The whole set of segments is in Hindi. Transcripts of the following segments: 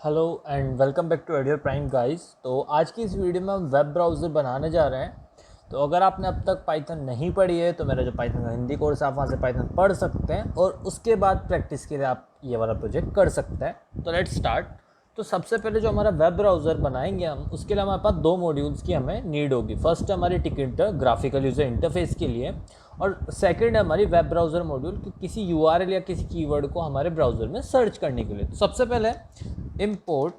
Hello and welcome back to एडियर प्राइम गाइस। तो आज की इस वीडियो में हम वेब ब्राउज़र बनाने जा रहे हैं। तो अगर आपने अब तक पाइथन नहीं पढ़ी है तो मेरा जो पाइथन का हिंदी कोर्स है आप वहाँ से पाइथन पढ़ सकते हैं और उसके बाद प्रैक्टिस के लिए आप ये वाला प्रोजेक्ट कर सकते हैं। तो लेट्स स्टार्ट। तो सबसे पहले जो हमारा वेब ब्राउज़र बनाएंगे हम, उसके लिए हमारे पास दो मॉड्यूल्स की हमें नीड होगी। फर्स्ट है हमारी टिकट ग्राफिकल यूज़र इंटरफेस के लिए और सेकंड है हमारी वेब ब्राउज़र मॉड्यूल कि किसी यूआरएल या किसी कीवर्ड को हमारे ब्राउज़र में सर्च करने के लिए। तो सबसे पहले इंपोर्ट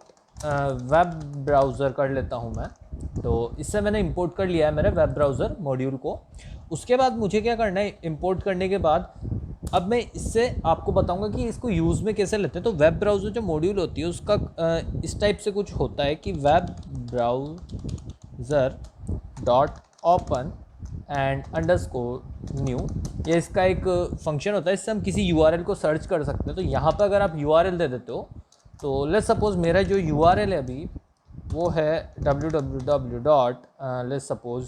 वेब ब्राउज़र कर लेता हूँ मैं। तो इससे मैंने इंपोर्ट कर लिया है मेरे वेब ब्राउज़र मॉड्यूल को। उसके बाद मुझे क्या करना है, इंपोर्ट करने के बाद अब मैं इससे आपको बताऊंगा कि इसको यूज़ में कैसे लेते हैं। तो वेब ब्राउज़र जो मॉड्यूल होती है उसका इस टाइप से कुछ होता है कि web browser dot open and underscore new, ये इसका एक फंक्शन होता है। इससे हम किसी यूआरएल को सर्च कर सकते हैं। तो यहाँ पर अगर आप यूआरएल दे देते हो तो लेट्स सपोज मेरा जो यूआरएल है अभी वो है www. Let's suppose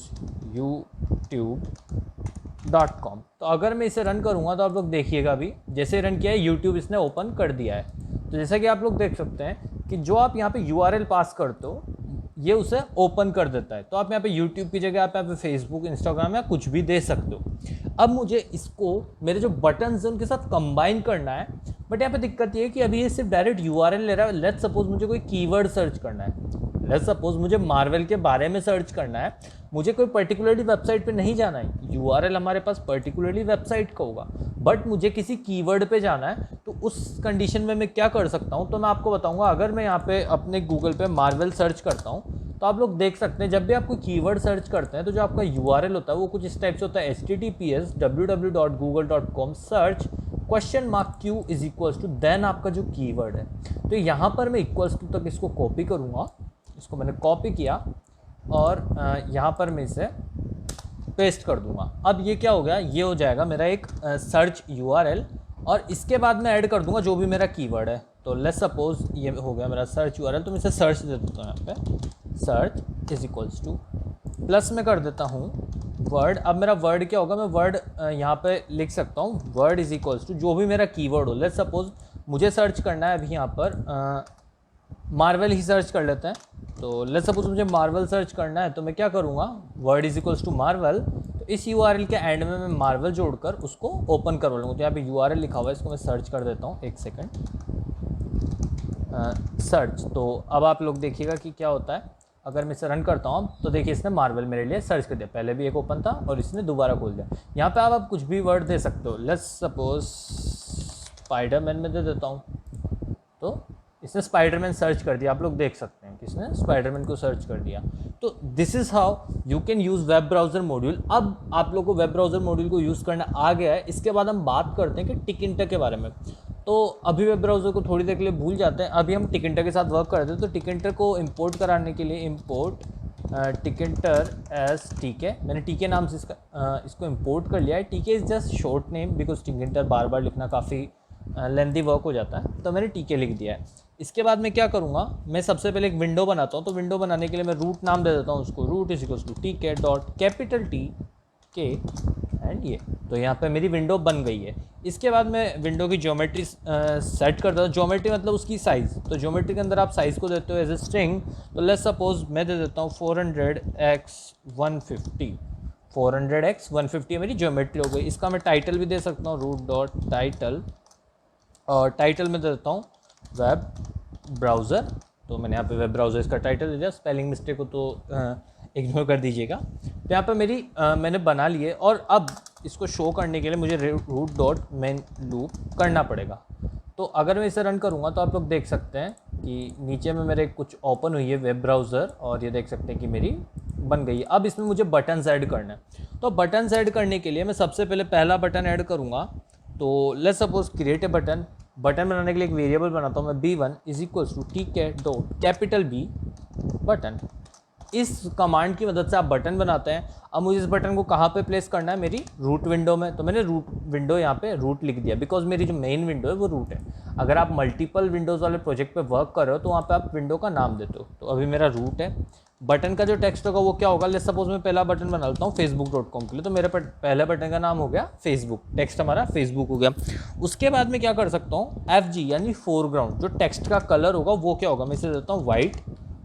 youtube.com। तो अगर मैं इसे रन करूँगा तो आप लोग देखिएगा अभी जैसे रन किया है यूट्यूब इसने ओपन कर दिया है। तो जैसा कि आप लोग देख सकते हैं कि जो आप यहाँ पे यूआरएल पास करते हो ये उसे ओपन कर देता है। तो आप यहाँ पे यूट्यूब की जगह आप यहाँ पे फेसबुक, इंस्टाग्राम या कुछ भी दे सकते हो। अब मुझे इसको मेरे जो बटन्स हैं उनके साथ कंबाइन करना है, बट यहाँ पे दिक्कत ये है कि अभी ये सिर्फ डायरेक्ट यूआरएल ले रहा है। लेट्स सपोज मुझे कोई कीवर्ड सर्च करना है, लेट्स सपोज मुझे मार्वल के बारे में सर्च करना है, मुझे कोई पर्टिकुलरली वेबसाइट पे नहीं जाना है। यूआरएल हमारे पास पर्टिकुलरली वेबसाइट का होगा, बट मुझे किसी कीवर्ड पे जाना है। तो उस कंडीशन में मैं क्या कर सकता हूँ, तो मैं आपको बताऊँगा। अगर मैं यहाँ पे अपने गूगल पे मार्वल सर्च करता हूँ तो आप लोग देख सकते हैं जब भी आप कोई कीवर्ड सर्च करते हैं तो जो आपका यूआरएल होता है वो कुछ इस टाइप से होता है, https www.google.com search $q is equals to then आपका जो कीवर्ड है। तो यहाँ पर मैं इक्वल्स टू तक इसको कॉपी करूँगा। इसको मैंने कॉपी किया और यहाँ पर मैं इसे पेस्ट कर दूंगा। अब ये क्या हो गया, ये हो जाएगा मेरा एक सर्च यूआरएल और इसके बाद मैं ऐड कर दूंगा जो भी मेरा कीवर्ड है। तो लेट्स सपोज ये हो गया मेरा सर्च यूआरएल। तो मैं इसे सर्च दे देता हूँ, यहाँ पे search is equals two plus में कर देता हूँ वर्ड। अब मेरा वर्ड क्या होगा, मैं वर्ड यहाँ पे लिख सकता हूँ वर्ड इज इक्वल्स टू जो भी मेरा कीवर्ड हो। लेट्स सपोज मुझे सर्च करना है अभी यहाँ पर मार्वल ही सर्च कर लेते हैं। तो लेट्स सपोज मुझे मार्वल सर्च करना है तो मैं क्या करूँगा, word is equals to Marvel. तो इस यूआरएल के एंड में मैं मार्वल जोड़कर उसको ओपन करवा लूँगा। तो यहाँ पे यूआरएल लिखा हुआ है, इसको मैं सर्च कर देता हूँ, एक सेकंड सर्च। तो अब आप लोग देखिएगा कि क्या होता है। अगर मैं इसे रन करता हूँ तो देखिए इसने मार्वल मेरे लिए सर्च कर दिया। पहले भी एक ओपन था और इसने दोबारा खोल दिया। यहाँ पे आप कुछ भी वर्ड दे सकते हो। लेट्स सपोज स्पाइडरमैन में दे देता हूँ, तो इसने स्पाइडरमैन सर्च कर दिया। आप लोग देख सकते हैं कि इसने स्पाइडरमैन को सर्च कर दिया। तो this is how you can use web browser module. अब आप लोगों को वेब ब्राउज़र मॉड्यूल को यूज़ करना आ गया है। इसके बाद हम बात करते हैं कि टिकिंटर के बारे में। तो अभी वेब ब्राउज़र को थोड़ी देर के लिए भूल जाते हैं, अभी हम टिकिंटर के साथ वर्क करते हैं। तो टिकिंटर को इम्पोर्ट कराने के लिए इम्पोर्ट टिकिंटर एस टीके, मैंने टीके नाम से इसको इम्पोर्ट कर लिया है। TK is just short name because Tkinter बार बार लिखना काफ़ी लेंथी वर्क हो जाता है, तो मैंने टीके लिख दिया है। इसके बाद मैं क्या करूँगा, मैं सबसे पहले एक विंडो बनाता हूँ। तो विंडो बनाने के लिए मैं रूट नाम दे देता हूँ उसको, रूट इज इक्वल्स टू टीके डॉट कैपिटल टी के एंड ये। तो यहाँ पे मेरी विंडो बन गई है। इसके बाद मैं विंडो की ज्योमेट्री सेट कर देता हूँ। ज्योमेट्री मतलब उसकी साइज़। तो ज्योमेट्री के अंदर आप साइज़ को देते हो एज ए स्ट्रिंग। तो लेट्स सपोज मैं दे देता हूँ 400x150। 400x150 मेरी ज्योमेट्री हो गई। इसका मैं टाइटल भी दे सकता हूँ, रूट डॉट टाइटल, और टाइटल में दे देता हूँ वेब ब्राउज़र। तो मैंने यहाँ पे वेब ब्राउज़र इसका टाइटल दे दिया। स्पेलिंग मिस्टेक हो तो इग्नोर कर दीजिएगा। तो यहाँ पे मेरी मैंने बना लिए और अब इसको शो करने के लिए मुझे रूट डॉट मेन लूप करना पड़ेगा। तो अगर मैं इसे रन करूँगा तो आप लोग देख सकते हैं कि नीचे में मेरे कुछ ओपन हुई है वेब ब्राउज़र और ये देख सकते हैं कि मेरी बन गई है। अब इसमें मुझे बटन्स ऐड करना है। तो बटन्स ऐड करने के लिए मैं सबसे पहले पहला बटन ऐड करूँगा। तो let's suppose create a button. Button बनाने के लिए एक वेरिएबल बनाता हूँ मैं, b1 इज इक्वल्स टू टीके डॉट कैपिटल बी बटन। इस कमांड की मदद से आप बटन बनाते हैं। अब मुझे इस बटन को कहाँ पे प्लेस करना है, मेरी रूट विंडो में। तो मैंने रूट विंडो यहाँ पे रूट लिख दिया बिकॉज मेरी जो मेन विंडो है वो रूट है। अगर आप मल्टीपल विंडोज़ वाले प्रोजेक्ट पे वर्क कर रहे हो तो वहाँ पे आप विंडो का नाम देते हो। तो अभी मेरा रूट है। बटन का जो टेक्स्ट होगा वो क्या होगा, लेट्स सपोज मैं पहला बटन बना लेता हूँ facebook.com के लिए, तो मेरे पहले बटन का नाम हो गया फेसबुक, टेक्स्ट हमारा फेसबुक हो गया। उसके बाद मैं क्या कर सकता हूँ, FG यानी फोरग्राउंड, जो टेक्स्ट का कलर होगा वो क्या होगा, मैं इसे देता हूँ वाइट।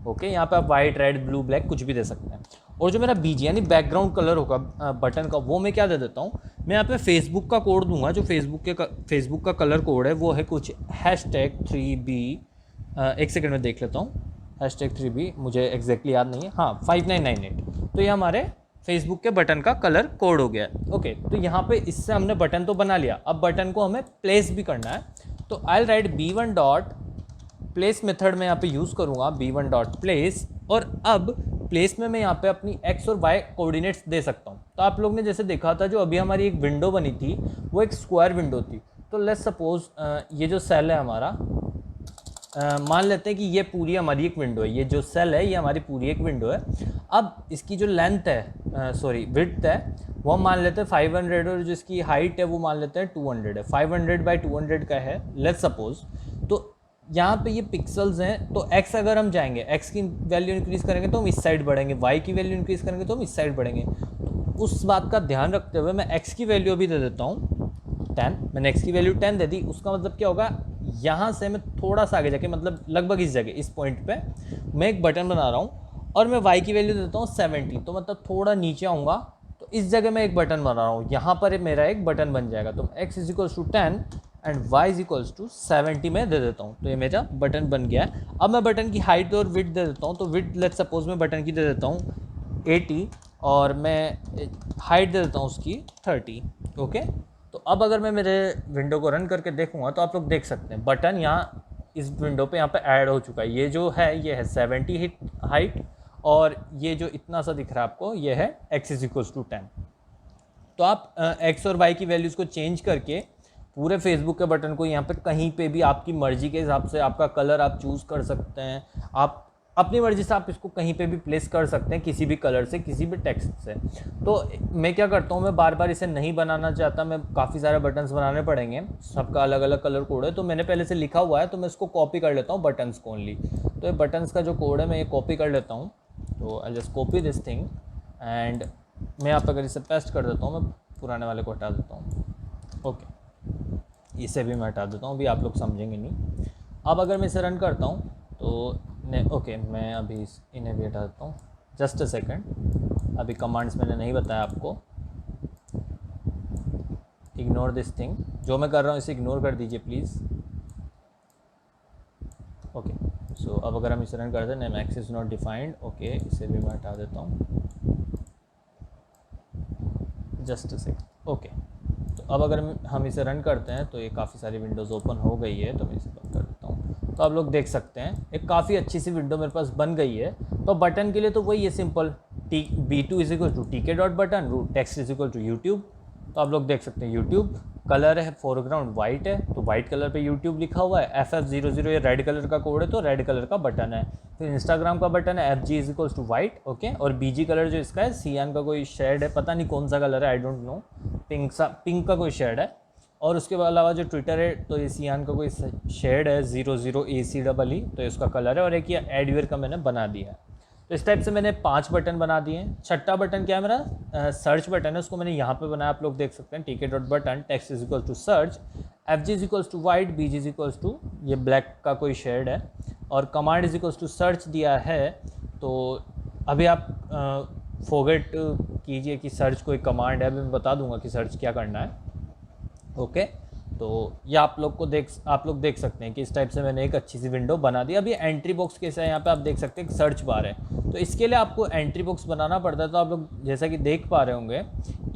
ओके, यहाँ पे आप वाइट, रेड, ब्लू, ब्लैक कुछ भी दे सकते हैं। और जो मेरा BG यानी बैकग्राउंड कलर होगा बटन का, वो मैं क्या दे देता हूँ, मैं यहाँ पे फेसबुक का कोड दूंगा। जो फेसबुक का कलर कोड है वो है कुछ #3B, एक सेकंड में देख लेता हूँ, #3B मुझे एग्जैक्टली याद नहीं है, हाँ 5998। तो ये हमारे फेसबुक के बटन का कलर कोड हो गया है। ओके, तो यहाँ पे इससे हमने बटन तो बना लिया, अब बटन को हमें प्लेस भी करना है। तो I write B1 dot place method में यहाँ पे यूज़ करूँगा B1 डॉट प्लेस, और अब प्लेस में मैं यहाँ पे अपनी X और Y कोऑर्डिनेट्स दे सकता हूँ। तो आप लोग ने जैसे देखा था, जो अभी हमारी एक विंडो बनी थी वो एक स्क्वायर विंडो थी। तो लेट्स सपोज ये जो सेल है हमारा, मान लेते हैं कि ये पूरी हमारी एक विंडो है, ये जो सेल है ये हमारी पूरी एक विंडो है। अब इसकी जो लेंथ है, सॉरी विड्थ है, वो हम मान लेते हैं 500, और जो इसकी हाइट है वो मान लेते हैं 200 है। 500 बाई 200 का है लेट्स सपोज। तो यहाँ पे ये पिक्सल्स हैं, तो x अगर हम जाएंगे, x की वैल्यू इंक्रीज़ करेंगे तो हम इस साइड बढ़ेंगे, y की वैल्यू इंक्रीज़ करेंगे तो हम इस साइड बढ़ेंगे। तो उस बात का ध्यान रखते हुए मैं x की वैल्यू अभी दे देता हूँ 10। मैंने x की वैल्यू 10 दे दी, उसका मतलब क्या होगा, यहाँ से मैं थोड़ा सा आगे जाके, मतलब लगभग इस जगह, इस पॉइंट पे मैं एक बटन बना रहा हूँ, और मैं y की वैल्यू देता हूँ 70, तो मतलब थोड़ा नीचे आऊँगा तो इस जगह मैं एक बटन बना रहा हूँ, यहाँ पर मेरा एक बटन बन जाएगा। तो x is equals to 10 and y is equals to 70 में दे देता हूँ, तो ये मेरा बटन बन गया है। अब मैं बटन की हाइट और विड्थ दे देता हूँ। तो विड्थ लेट्स सपोज मैं बटन की दे देता हूँ 80, और मैं हाइट दे देता हूँ उसकी 30। ओके, तो अब अगर मैं मेरे विंडो को रन करके देखूँगा तो आप लोग देख सकते हैं बटन यहाँ इस विंडो पे यहाँ पे ऐड हो चुका है। ये जो है ये है 70 हाइट, और ये जो इतना सा दिख रहा है आपको ये है x इज इक्वल्स टू 10। तो आप x और y की वैल्यूज़ को चेंज करके पूरे फेसबुक के बटन को यहाँ पे कहीं पे भी आपकी मर्जी के हिसाब से आपका कलर आप चूज़ कर सकते हैं, आप अपनी मर्जी से आप इसको कहीं पे भी प्लेस कर सकते हैं, किसी भी कलर से, किसी भी टेक्स्ट से। तो मैं क्या करता हूँ, मैं बार बार इसे नहीं बनाना चाहता, मैं काफ़ी सारे बटन्स बनाने पड़ेंगे, सबका अलग अलग कलर कोड है। तो मैंने पहले से लिखा हुआ है, तो मैं इसको कॉपी कर लेता हूँ बटन्स को ओनली। तो ये बटन्स का जो कोड है मैं ये कॉपी कर लेता हूँ। तो I just copy this thing and मैं यहाँ पर अगर इसे पेस्ट कर देता हूँ, मैं पुराने वाले को हटा देता हूँ। ओके, इसे भी मैं हटा देता हूँ, अभी आप लोग समझेंगे नहीं। अब अगर मैं इसे रन करता हूँ तो ओके, मैं अभी इन्हें भी हटा देता हूँ, जस्ट अ सेकेंड। अभी कमांड्स मैंने नहीं बताया आपको, इग्नोर दिस थिंग, जो मैं कर रहा हूँ इसे इग्नोर कर दीजिए प्लीज़। ओके, सो अब अगर हम इसे रन करते हैं, name x is not defined. Okay, इसे भी मैं हटा देता हूँ, जस्ट अ सेकेंड। ओके, तो अब अगर हम इसे रन करते हैं तो ये काफ़ी सारी विंडोज़ ओपन हो गई है, तो मैं इसे बंद कर देता हूँ। तो आप लोग देख सकते हैं एक काफ़ी अच्छी सी विंडो मेरे पास बन गई है। तो बटन के लिए तो वही है simple, B2 is equal to TK dot button, root text is equal to YouTube. तो आप लोग देख सकते हैं यूट्यूब, कलर है फोरग्राउंड वाइट है, तो वाइट कलर पे यूट्यूब लिखा हुआ है। FF00 ये रेड कलर का कोड है, तो रेड कलर का बटन है। फिर इंस्टाग्राम का बटन है FG is equals to white. Okay, और BG कलर जो इसका है, सियान का कोई शेड है, पता नहीं कौन सा कलर है, आई डोंट नो, पिंक का कोई शेड है। और उसके अलावा जो ट्विटर है, तो ये सियान का कोई शेड है 00ACEE, तो इसका कलर है। और एक ये एडवेयर का मैंने बना दिया है। तो इस टाइप से मैंने 5 बटन बना दिए हैं। छठा बटन क्या है मेरा, सर्च बटन है, उसको मैंने यहाँ पे बनाया, आप लोग देख सकते हैं, TK dot button, text is equals to search, FG is equals to white, BG is equals to ये ब्लैक का कोई शेड है, और command is equals to search दिया है। तो अभी आप फॉरगेट कीजिए कि सर्च कोई कमांड है, अभी मैं बता दूंगा कि सर्च क्या करना है। ओके, तो ये आप लोग देख सकते हैं कि इस टाइप से मैंने एक अच्छी सी विंडो बना दी। अब ये एंट्री बॉक्स कैसा है, यहाँ पे आप देख सकते हैं कि सर्च बार है, तो इसके लिए आपको एंट्री बॉक्स बनाना पड़ता है। तो आप लोग जैसा कि देख पा रहे होंगे,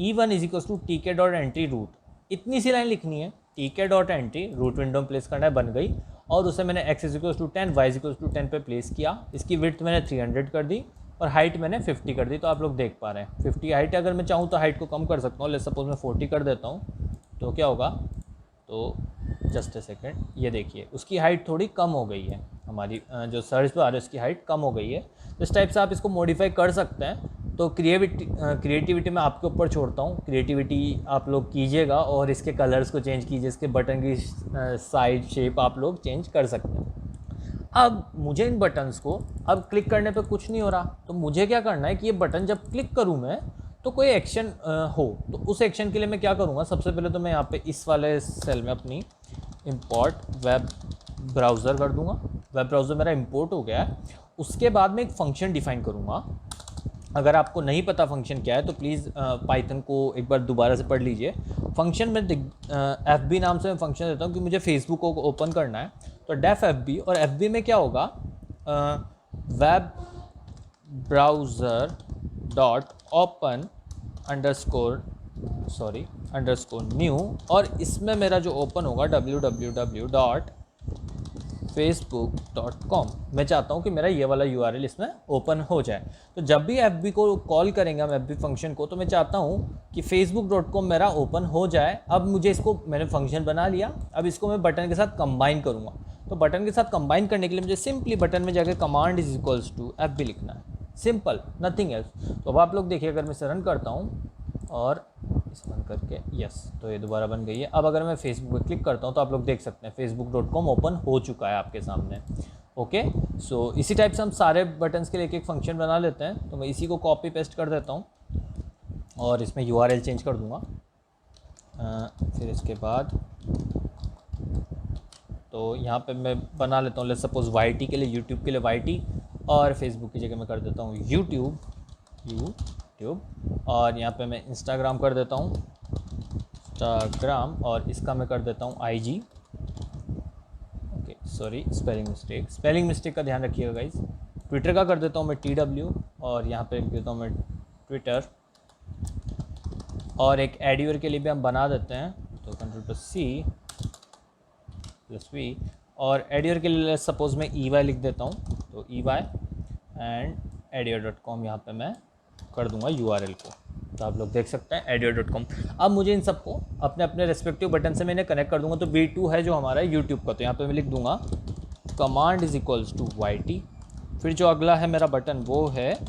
E1 is equals to TK dot entry root, इतनी सी लाइन लिखनी है, TK dot entry root window में प्लेस करना है, बन गई। और उसे मैंने x is equals to 10, y is equals to 10 पे प्लेस किया। इसकी विड्थ मैंने 300 कर दी और हाइट मैंने 50 कर दी। तो आप लोग देख पा रहे हैं 50 हाइट, अगर मैं चाहूँ तो हाइट को कम कर सकता हूँ, लेट्स सपोज मैं 40 कर देता हूँ, तो क्या होगा, तो जस्ट अ सेकेंड, ये देखिए उसकी हाइट थोड़ी कम हो गई है, हमारी जो सर्च पे आ रही है उसकी हाइट कम हो गई है। तो इस टाइप से आप इसको मॉडिफाई कर सकते हैं। तो क्रिएटिविटी मैं आपके ऊपर छोड़ता हूँ, क्रिएटिविटी आप लोग कीजिएगा और इसके कलर्स को चेंज कीजिए, इसके बटन की साइज शेप आप लोग चेंज कर सकते हैं। अब मुझे इन बटन्स को अब क्लिक करने पे कुछ नहीं हो रहा, तो मुझे क्या करना है कि ये बटन जब क्लिक करूँ मैं तो कोई एक्शन हो, तो उस एक्शन के लिए मैं क्या करूँगा, सबसे पहले तो मैं यहाँ पे इस वाले सेल में अपनी इंपोर्ट वेब ब्राउज़र कर दूँगा। वेब ब्राउज़र मेरा इंपोर्ट हो गया है। उसके बाद मैं एक फ़ंक्शन डिफ़ाइन करूँगा। अगर आपको नहीं पता फंक्शन क्या है तो प्लीज़ पाइथन को एक बार दोबारा से पढ़ लीजिए। फंक्शन में FB नाम से मैं फंक्शन देता हूँ कि मुझे फेसबुक को ओपन करना है, तो डेफ FB, और FB में क्या होगा, web browser dot open underscore new, और इसमें मेरा जो ओपन होगा www.facebook.com। मैं चाहता हूँ कि मेरा ये वाला URL इसमें ओपन हो जाए। तो जब भी FB को कॉल करेंगे हम FB फंक्शन को, तो मैं चाहता हूँ कि facebook.com मेरा ओपन हो जाए। अब मुझे इसको मैंने फंक्शन बना लिया, अब इसको मैं बटन के साथ कंबाइन करूँगा। तो बटन के साथ कंबाइन करने के लिए मुझे सिंपली बटन में जाकर command is equals to FB लिखना है, सिंपल, नथिंग एल्स। तो अब आप लोग देखिए, अगर मैं इसे रन करता हूँ और इसे बंद करके, यस, तो ये दोबारा बन गई है। अब अगर मैं फेसबुक पे क्लिक करता हूँ तो आप लोग देख सकते हैं facebook.com ओपन हो चुका है आपके सामने। ओके, सो इसी टाइप से हम सारे बटन्स के लिए एक फंक्शन बना लेते हैं। तो मैं इसी को कॉपी पेस्ट कर देता हूँ और इसमें URL चेंज कर दूँगा। फिर इसके बाद तो यहाँ पे मैं बना लेता हूँ, लेट्स सपोज YT के लिए, यूट्यूब के लिए YT, और फेसबुक की जगह मैं कर देता हूँ यूट्यूब, और यहाँ पे मैं इंस्टाग्राम कर देता हूँ इंस्टाग्राम, और इसका मैं कर देता हूँ IG। Okay, sorry, spelling mistake का ध्यान रखिएगा गाइस। ट्विटर का कर देता हूँ मैं TW, और यहाँ पे लिख देता हूँ मैं ट्विटर, और एक एडियर के लिए भी हम बना देते हैं, तो Ctrl+C+V, और एडियर के लिए सपोज मैं EY लिख देता हूँ, तो EY एंड edior.com यहाँ पे मैं कर दूंगा URL को। तो आप लोग देख सकते हैं edior.com। अब मुझे इन सबको अपने अपने रेस्पेक्टिव बटन से मैंने कनेक्ट कर दूंगा। तो V2 है जो हमारा यूट्यूब का, तो यहाँ पे मैं लिख दूंगा command is equals to YT। फिर जो अगला है मेरा बटन वो है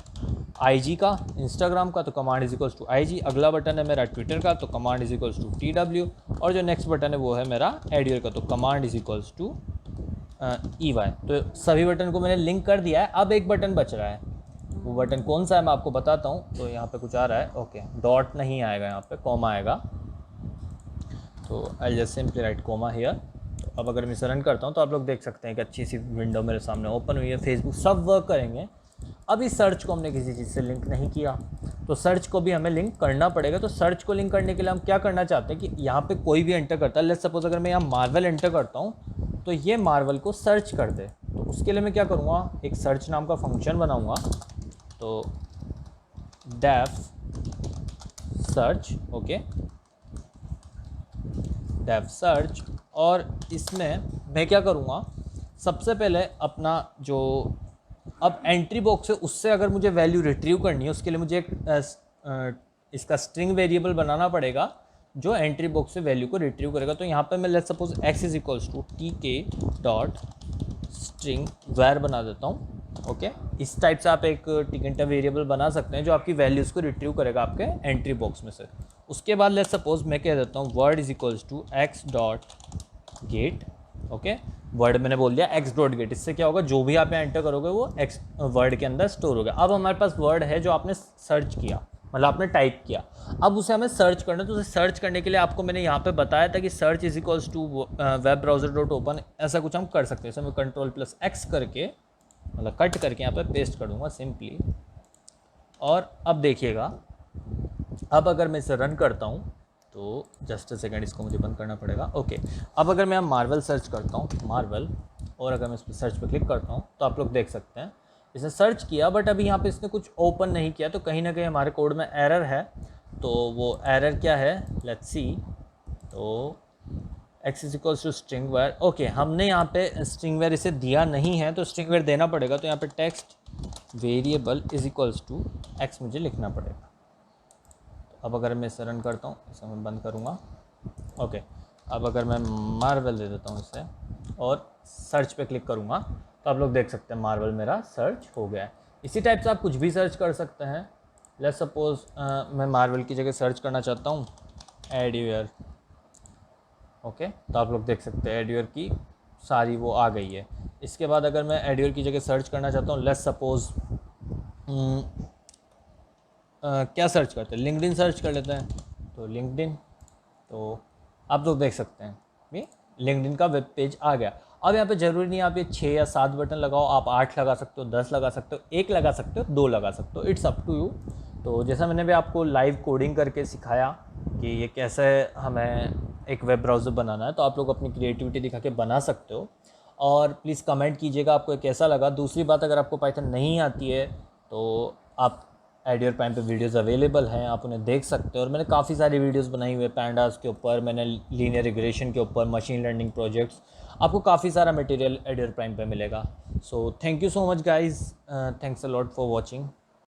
IG का, इंस्टाग्राम का, तो command is equals to IG। अगला बटन है मेरा ट्विटर का, तो command is equals to TW। और जो नेक्स्ट बटन है वो है मेरा एडियर का, तो command is equals to EY। तो सभी बटन को मैंने लिंक कर दिया है। अब एक बटन बच रहा है, वो बटन कौन सा है मैं आपको बताता हूँ। तो यहाँ पे कुछ आ रहा है, ओके, डॉट नहीं आएगा, यहाँ पे कॉमा आएगा, तो I just simply write comma here. तो अब अगर मैं इसे रन करता हूँ तो आप लोग देख सकते हैं कि अच्छी सी विंडो मेरे सामने ओपन हुई है, फेसबुक सब वर्क करेंगे। अभी सर्च को हमने किसी चीज़ से लिंक नहीं किया, तो सर्च को भी हमें लिंक करना पड़ेगा। तो सर्च को लिंक करने के लिए हम क्या करना चाहते हैं कि यहाँ पे कोई भी एंटर करता है, लेट्स सपोज अगर मैं यहाँ मार्वल एंटर करता हूँ तो ये मार्वल को सर्च कर दे। तो उसके लिए मैं क्या करूँगा, एक सर्च नाम का फंक्शन बनाऊँगा, तो def search, okay, def search, और इसमें मैं क्या करूँगा, सबसे पहले अपना जो अब एंट्री बॉक्स है उससे अगर मुझे वैल्यू रिट्रीव करनी है, उसके लिए मुझे एक इसका स्ट्रिंग वेरिएबल बनाना पड़ेगा जो एंट्री बॉक्स से वैल्यू को रिट्रीव करेगा। तो यहाँ पे मैं let's suppose x is equals to tk.string var बना देता हूँ। ओके, इस टाइप से आप एक टिकट वेरिएबल बना सकते हैं जो आपकी वैल्यूज़ को रिट्रीव करेगा आपके एंट्री बॉक्स में से। उसके बाद लेट्स सपोज मैं कह देता हूँ word is equals to x.get। Okay, word मैंने बोल दिया x.get। इससे क्या होगा, जो भी आप यहाँ एंटर करोगे वो x वर्ड के अंदर स्टोर होगा। अब हमारे पास वर्ड है जो आपने सर्च किया, मतलब आपने टाइप किया, अब उसे हमें सर्च करना है। तो उसे सर्च करने के लिए आपको मैंने यहाँ पे बताया था कि search is equals to web browser dot open, ऐसा कुछ हम कर सकते हैं। इसे मैं Ctrl+X करके, मतलब कट करके यहाँ पे पेस्ट कर दूँगा सिंपली। और अब देखिएगा, अब अगर मैं इसे रन करता हूँ तो जस्ट अ सेकेंड, इसको मुझे बंद करना पड़ेगा। ओके, अब अगर मैं मार्वल सर्च करता हूँ, मार्वल, और अगर मैं इस पर सर्च पे क्लिक करता हूँ तो आप लोग देख सकते हैं इसने सर्च किया, बट अभी यहाँ पे इसने कुछ ओपन नहीं किया। तो कहीं ना कहीं हमारे कोड में एरर है। तो वो एरर क्या है, लेट्स सी। तो x is equals to string var. Okay, हमने यहाँ पे स्ट्रिंग वेयर इसे दिया नहीं है, तो स्ट्रिंग वेयर देना पड़ेगा। तो यहाँ पे text variable is equals to x मुझे लिखना पड़ेगा। अब अगर मैं इसे रन करता हूँ, इसे मैं बंद करूँगा। ओके, अब अगर मैं मार्वल दे देता हूँ इसे और सर्च पे क्लिक करूँगा तो आप लोग देख सकते हैं मार्वल मेरा सर्च हो गया है। इसी टाइप से आप कुछ भी सर्च कर सकते हैं। लेट्स सपोज मैं मार्वल की जगह सर्च करना चाहता हूँ एडियर। ओके, तो आप लोग देख सकते हैं एडियर की सारी वो आ गई है। इसके बाद अगर मैं एडियोर की जगह सर्च करना चाहता हूँ, लेट्स सपोज क्या सर्च करते हैं, लिंक्डइन सर्च कर लेते हैं। तो लिंक्डइन, तो आप लोग देख सकते हैं ये लिंक्डइन का वेब पेज आ गया। अब यहाँ पे ज़रूरी नहीं आप ये 6 या 7 बटन लगाओ, आप 8 लगा सकते हो, 10 लगा सकते हो, 1 लगा सकते हो, 2 लगा सकते हो, इट्स अप टू यू। तो जैसा मैंने भी आपको लाइव कोडिंग करके सिखाया कि ये कैसे हमें एक वेब ब्राउज़र बनाना है, तो आप लोग अपनी क्रिएटिविटी दिखा के बना सकते हो। और प्लीज़ कमेंट कीजिएगा आपको ये कैसा लगा। दूसरी बात, अगर आपको पाइथन नहीं आती है तो आप एडियर प्राइम पे वीडियोस अवेलेबल हैं, आप उन्हें देख सकते हो। और मैंने काफ़ी सारी वीडियोस बनाई हुई है पैंडास के ऊपर, मैंने लीनियर रिग्रेशन के ऊपर, मशीन लर्निंग प्रोजेक्ट्स, आपको काफ़ी सारा मटेरियल एडियर प्राइम पे मिलेगा। So thank you so much guys, thanks a lot for watching.